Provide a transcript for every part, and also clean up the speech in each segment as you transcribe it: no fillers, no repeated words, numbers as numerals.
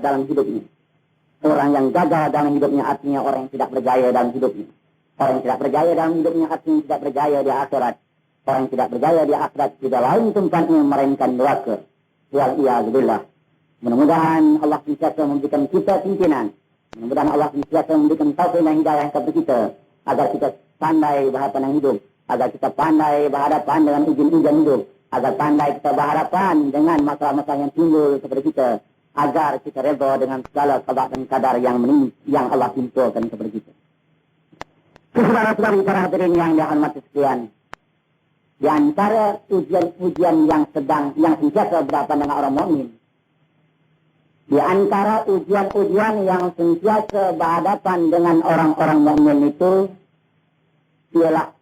dalam hidupnya. Orang yang gagal dalam hidupnya artinya orang yang tidak berjaya dalam hidupnya. Orang yang tidak berjaya dalam hidupnya artinya tidak berjaya di akhirat. Orang yang tidak berjaya di akhirat tidak lain tempatnya melainkan neraka. Wal'iyadzubillah. Mudah-mudahan Allah senantiasa memberikan kita pimpinan. Mudah-mudahan Allah senantiasa memberikan taufik dan hidayah kepada kita agar kita pandai berhadapan hidup, agar kita pandai berhadapan dengan ujian-ujian hidup, agar pandai kita berhadapan dengan masalah-masalah yang timbul kepada kita, agar kita redha dengan segala qada dan qadar yang Allah timpakan kepada kita. Saudara-saudari para hadirin yang dirahmati sekalian, di antara ujian-ujian yang sentiasa berhadapan dengan orang mukmin, di antara ujian-ujian yang sentiasa berhadapan dengan orang-orang mukmin itu ialah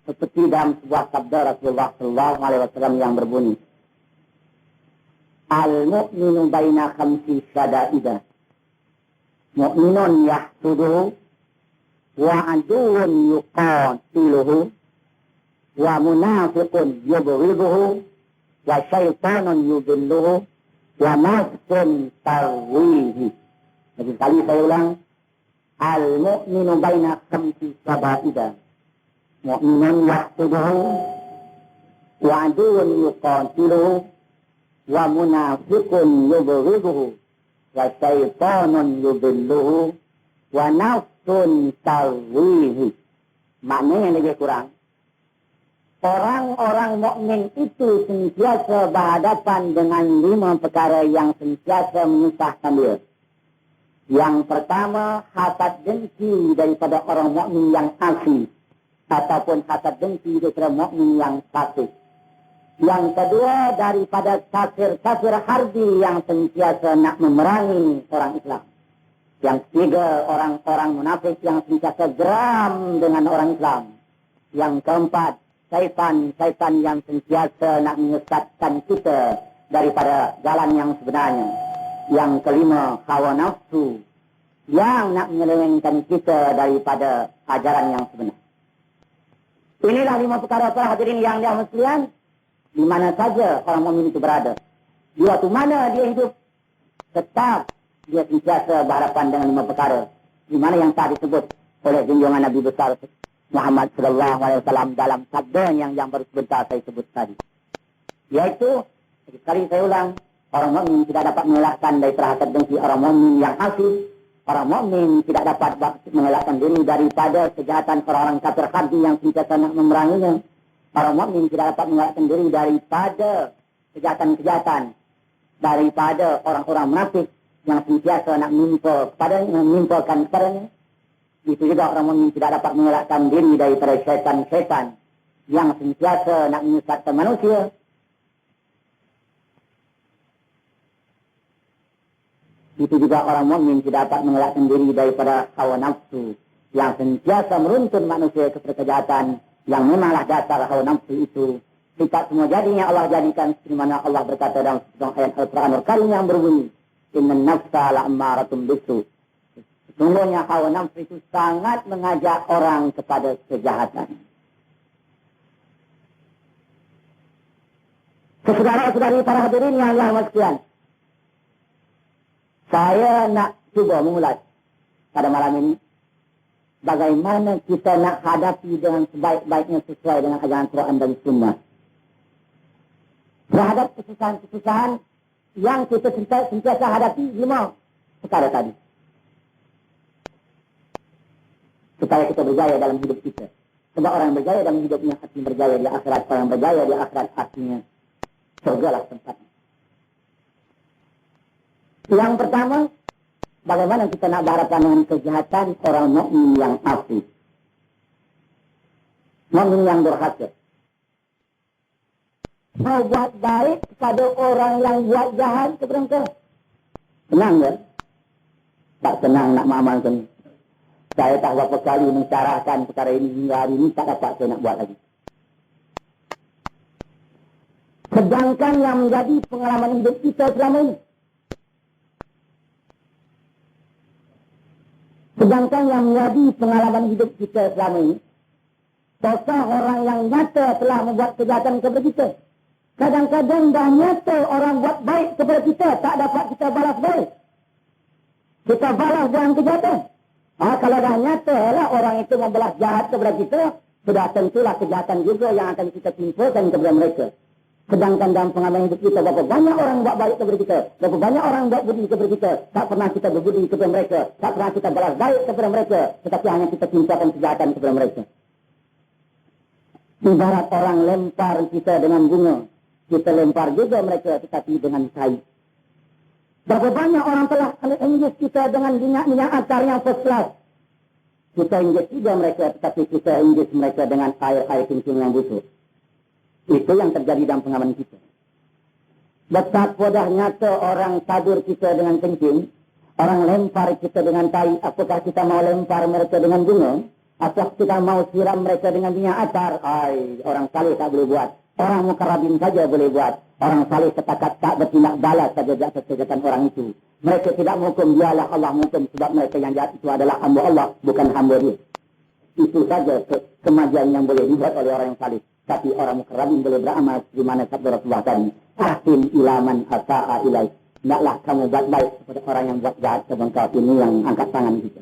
seperti dalam sebuah sabda Rasulullah SAW yang berbunyi, Al-mu'minu baina khamsi syada'idah, mu'minun yahsuduhu, wa aduun yuqatiluhu, wa munafiqun yubghiduhu, wa syaitanun yudilluhu, wa nafsun tarwihi. Jadi kali saya ulang, al-mu'minu baina khamsi syada'idah, mu'minun yahsuduhu, wa aduun yuqatiluhu, wa munafiqun yubghiduhu, wa syaitanun yudilluhu, wa nafsun tarwihi. Maknanya yang lebih kurang, orang-orang mukmin itu sentiasa berhadapan dengan 5 perkara yang sentiasa menyusahkan dia. Yang pertama, hasad dengki daripada orang mukmin yang asli, ataupun hasad dengki daripada mukmin yang fasik. Yang kedua, daripada kafir-kafir harbi yang sentiasa nak memerangi orang Islam. Yang ketiga, orang-orang munafik yang sentiasa geram dengan orang Islam. Yang keempat, syaitan yang sentiasa nak menyesatkan kita daripada jalan yang sebenarnya. Yang kelima, hawa nafsu yang nak menyelewengkan kita daripada ajaran yang sebenar. Inilah 5 perkara para hadirin yang dirahmati sekalian, di mana saja orang mukmin itu berada, di waktu mana dia hidup, tetap dia sentiasa berhadapan dengan 5 perkara, di mana yang tadi disebut oleh junjungan Nabi besar Muhammad sallallahu alaihi wasallam dalam sabda yang baru sebentar saya sebut tadi, yaitu, sekali saya ulang, orang mukmin tidak dapat mengelakkan dari hasad dengki orang mukmin yang asli. Orang mukmin tidak dapat mengelakkan diri daripada kejahatan orang-orang kafir harbi yang sentiasa nak memeranginya. Orang mukmin tidak dapat mengelakkan diri daripada kejahatan-kejahatan daripada orang-orang munafik yang sentiasa nak menimpakan kepadanya. Itu juga orang mukmin tidak dapat mengelakkan diri daripada syaitan-syaitan yang sentiasa nak menyesatkan manusia. Itu juga orang mukmin tidak dapat mengelakkan diri daripada hawa nafsu yang sentiasa meruntun manusia kepada kejahatan, yang memanglah dasar hawa nafsu itu. Tidak semua jadinya Allah jadikan seperti mana Allah berkata dalam ayat Al-Quranul Karim yang berbunyi, Innan nafsa la'ammaratun bisu. Sesungguhnya hawa nafsu itu sangat mengajak orang kepada kejahatan. Saudara-saudari para hadirin yang Allah sekalian, saya nak cuba mengulas pada malam ini bagaimana kita nak hadapi dengan sebaik-baiknya sesuai dengan ajaran Quran dan Sunnah terhadap kesusahan-kesusahan yang kita sentiasa hadapi 5 perkara tadi, supaya kita berjaya dalam hidup kita. Sebab orang yang berjaya dalam hidupnya artinya berjaya di akhirat. Orang yang berjaya di akhirat artinya surgalah tempatnya. Yang pertama, bagaimana kita nak berhadapan dengan kejahatan orang mukmin yang asli, mukmin yang durhaka. Mau buat baik kepada orang yang buat jahat kepada engkau. Senang ya? Tak senang nak mengamalkan. Saya tak berapa kali mencarahkan perkara ini hingga hari ini tak dapat saya nak buat lagi. Sedangkan yang menjadi pengalaman hidup kita selama ini, tokoh orang yang nyata telah membuat kejahatan kepada kita. Kadang-kadang dah nyata orang buat baik kepada kita, tak dapat kita balas baik. kita balas dengan kejahatan. Kalau dah nyata lah orang itu membalas jahat kepada kita, sudah tentulah kejahatan juga yang akan kita timpakan kepada mereka. Sedangkan dalam pengalaman hidup kita, berapa banyak orang buat baik kepada kita, berapa banyak orang buat budi kepada kita, tak pernah kita berbudi kepada mereka, tak pernah kita balas baik kepada mereka, tetapi hanya kita timpakan kejahatan kepada mereka. Ibarat orang lempar kita dengan bunga, kita lempar juga mereka, tetapi dengan kayu. Berapa banyak orang telah injek kita dengan minyak acar yang first class. Kita injek juga mereka, tetapi kita injek mereka dengan air kencing yang busuk. Itu yang terjadi dalam pengalaman kita. Betapa dah nyata orang tabur kita dengan kencing, orang lempar kita dengan tai. Apakah kita mau lempar mereka dengan bunga? Apakah kita mau siram mereka dengan minyak acar? Orang saleh tak boleh buat. Orang mukarrabin saja boleh buat. Orang saleh setakat tak bertindak balas saja di atas kejahatan orang itu. Mereka tidak menghukum, dialah Allah menghukum, sebab mereka yang jahat itu adalah hamba Allah, bukan hamba dia. Itu saja kemajuan yang boleh dibuat oleh orang yang saleh. Tapi orang mukarrabin boleh beramal di mana sabda Rasulullah tadi. Ahsin ilaman asa'a ilai. Tidaklah kamu buat baik kepada orang yang buat jahat kepada engkau. Ini yang angkat tangan kita.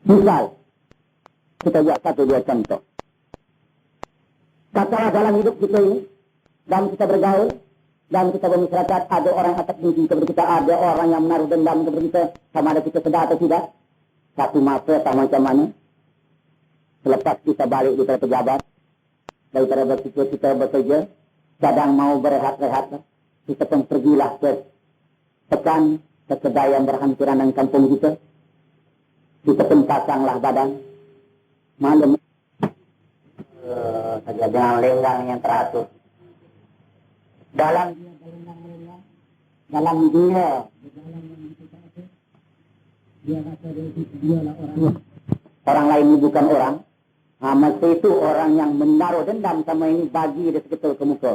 Misal, kita buat satu dua contoh. Katakanlah dalam hidup kita ini, dalam kita bergaul, dalam kita bermasyarakat, ada orang yang atas tinggi kepada kita, ada orang yang menaruh dendam kepada kita, sama ada kita sedar atau tidak. Satu masa tak macam mana. Selepas kita balik daripada pejabat, daripada berpikir kita bekerja, kadang mau berehat-rehat, kita pun pergilah ke pekan, ke kedai yang berhampiran dengan kampung kita. Kita pun pasanglah badan. Malam saja dengan lenggang yang teratur. Dalam dia rasa dia lah orang lain ini bukan orang. Masa itu orang yang menaruh dendam sama ini bagi dia seketul ke muka.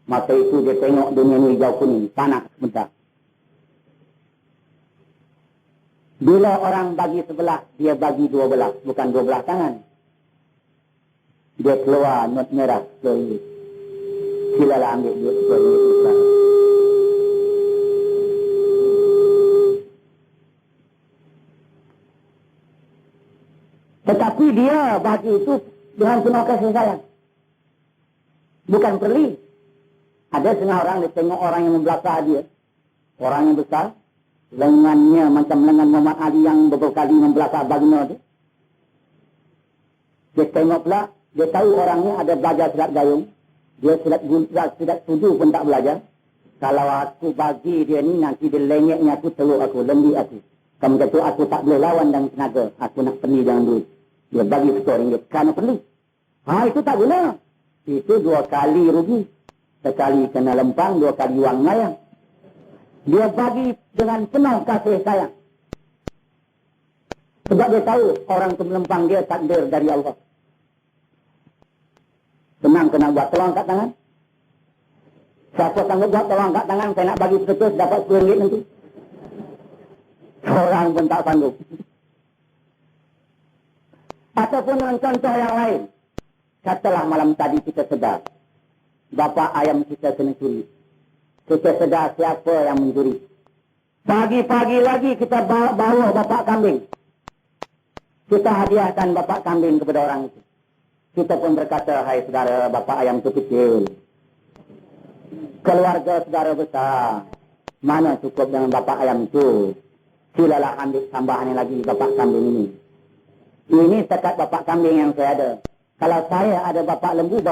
Masa itu dia tengok dunia ini hijau kuning, panas sebentar. Bila orang bagi sebelah, dia bagi 12, bukan 12 tangan. Dia keluar not merah RM10. Silalah ambil duit RM10. Tetapi dia bagi itu dengan penuh kasih sayang. Bukan perli. Ada setengah orang, dia tengok orang yang membelakang dia. Orang yang besar. Lengannya macam lengan Muhammad Ali yang beberapa kali membelakang baginda tu. Dia tengok pula, dia tahu orangnya ada belajar silat gayung. Dia silat tuju pun tak belajar. Kalau aku bagi dia ni, nanti dia lengeknya aku, teluk aku, lembi aku. Kamu kata aku tak boleh lawan dengan tenaga. Aku nak perni dengan duit. Dia bagi RM10 kerana perli. Itu tak guna. Itu 2 kali rugi. Sekali kena lempang, 2 kali wang mayang. Dia bagi dengan penuh kasih sayang. Sebab dia tahu orang itu melempang dia takdir dari Allah. Senang kena buat, tolong angkat tangan. Siapa sanggup buat, tolong angkat tangan. Saya nak bagi seketul, dapat RM10 nanti. Orang pun tak sanggup. Ataupun dengan contoh yang lain. Katalah malam tadi kita sedar. Bapa ayam kita kena curi. Kita sedar siapa yang mencuri. Pagi-pagi lagi kita bawa bapak kambing. Kita hadiahkan bapak kambing kepada orang itu. Kita pun berkata, hai saudara, bapak ayam itu kecil. Keluarga saudara besar. Mana cukup dengan bapak ayam itu? Silalah ambil tambahannya lagi bapak kambing ini. Ini sekat bapak kambing yang saya ada. Kalau saya ada bapak lembu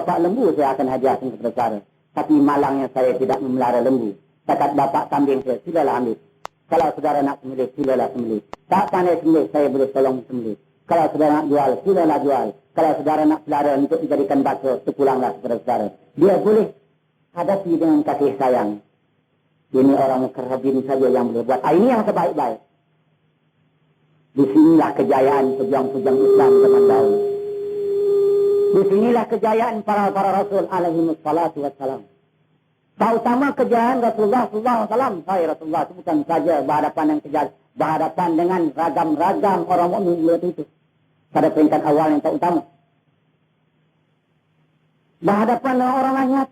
saya akan hadiahkan kepada saudara. Tapi malangnya saya tidak memelihara lembu. Sekat bapak kambing saya, silalah ambil. Kalau saudara nak sembelih, silalah sembelih. Tak pandai sembelih, saya boleh tolong sembelih. Kalau saudara nak jual, silalah jual. Kalau saudara nak pelihara untuk dijadikan bakso, sepulanglah kepada saudara. Dia boleh hadapi dengan kasih sayang. Ini orang mukarrabin saja yang boleh buat. Ini yang sebaik-baik. Di sinilah kejayaan pejuang-pejuang Islam zaman dahulu. Di sinilah kejayaan para Rasul alaihi wassalatu wassalam. Terutama kejayaan Rasulullah SAW. Saya Rasulullah itu bukan saja berhadapan dengan ragam-ragam orang mukmin itu. Pada peringkat awal yang tak utama. Berhadapan dengan orang lain